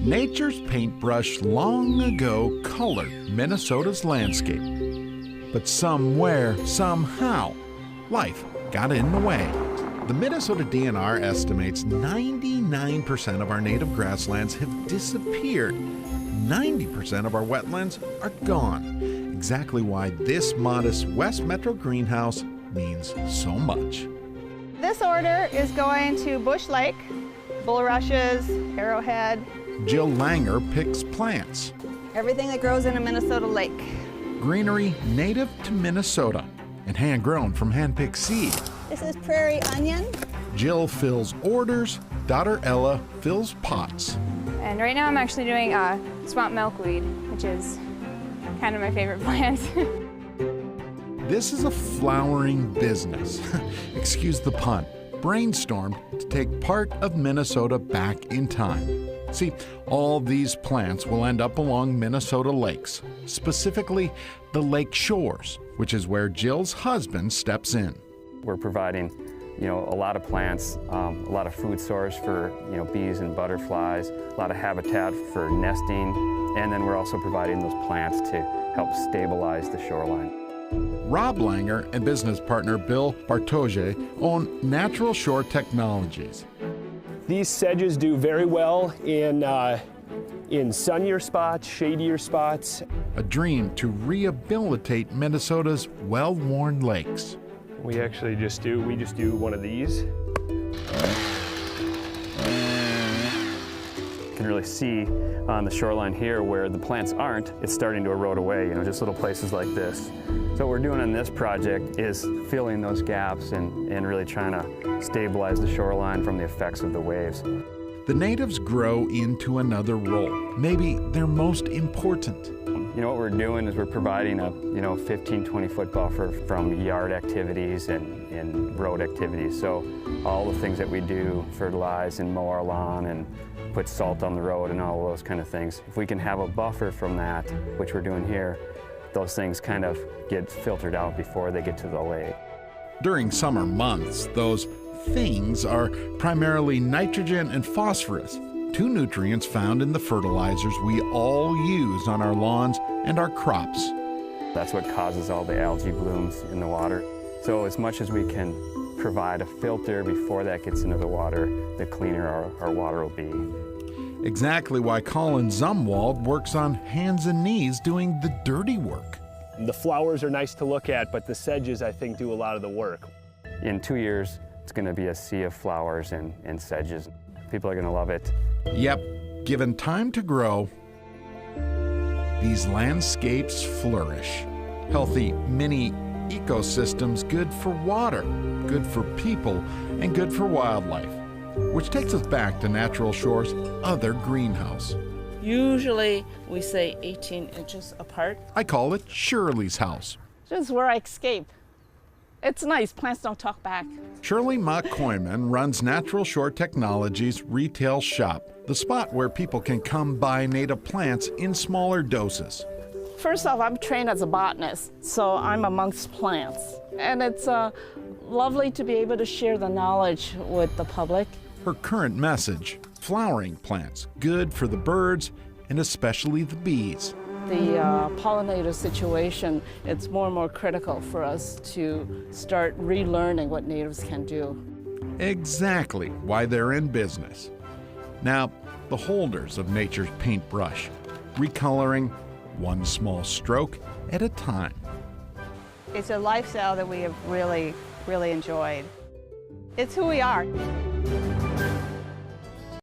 Nature's paintbrush long ago colored Minnesota's landscape. But somewhere, somehow, life got in the way. The Minnesota DNR estimates 99% of our native grasslands have disappeared. 90% of our wetlands are gone. Exactly why this modest West Metro greenhouse means so much. This order is going to Bush Lake, bulrushes, arrowhead. Jill Langer picks plants. Everything that grows in a Minnesota lake. Greenery native to Minnesota and hand-grown from hand-picked seed. This is prairie onion. Jill fills orders, daughter Ella fills pots. And right now I'm actually doing swamp milkweed, which is kind of my favorite plant. This is a flowering business. Excuse the pun. Brainstormed to take part of Minnesota back in time. See, all these plants will end up along Minnesota lakes, specifically the lake shores, which is where Jill's husband steps in. We're providing, a lot of plants, a lot of food source for, bees and butterflies, a lot of habitat for nesting, and then we're also providing those plants to help stabilize the shoreline. Rob Langer and business partner Bill Bartoje own Natural Shore Technologies. These sedges do very well in sunnier spots, shadier spots. A dream to rehabilitate Minnesota's well-worn lakes. We actually just do one of these. You can really see on the shoreline here where the plants aren't, it's starting to erode away, just little places like this. So what we're doing on this project is filling those gaps and really trying to stabilize the shoreline from the effects of the waves. The natives grow into another role, maybe their most important. What we're doing is we're providing a 15-20 foot buffer from yard activities and road activities. So all the things that we do, fertilize and mow our lawn and put salt on the road and all of those kind of things. If we can have a buffer from that, which we're doing here, those things kind of get filtered out before they get to the lake. During summer months, those things are primarily nitrogen and phosphorus, two nutrients found in the fertilizers we all use on our lawns and our crops. That's what causes all the algae blooms in the water. So as much as we can provide a filter before that gets into the water, the cleaner our water will be. Exactly why Colin Zumwald works on hands and knees doing the dirty work. The flowers are nice to look at, but the sedges, I think, do a lot of the work. In 2 years, it's going to be a sea of flowers and sedges. People are going to love it. Yep, given time to grow, these landscapes flourish. Healthy mini ecosystems good for water, good for people, and good for wildlife. Which takes us back to Natural Shore's other greenhouse. Usually we say 18 inches apart. I call it Shirley's house. This is where I escape. It's nice, plants don't talk back. Shirley Mock-Koyman runs Natural Shore Technologies retail shop, the spot where people can come buy native plants in smaller doses. First off, I'm trained as a botanist, so I'm amongst plants. And it's lovely to be able to share the knowledge with the public. Her current message, flowering plants, good for the birds and especially the bees. The pollinator situation, it's more and more critical for us to start relearning what natives can do. Exactly why they're in business. Now, the holders of nature's paintbrush, recoloring one small stroke at a time. It's a lifestyle that we have really enjoyed. It's who we are.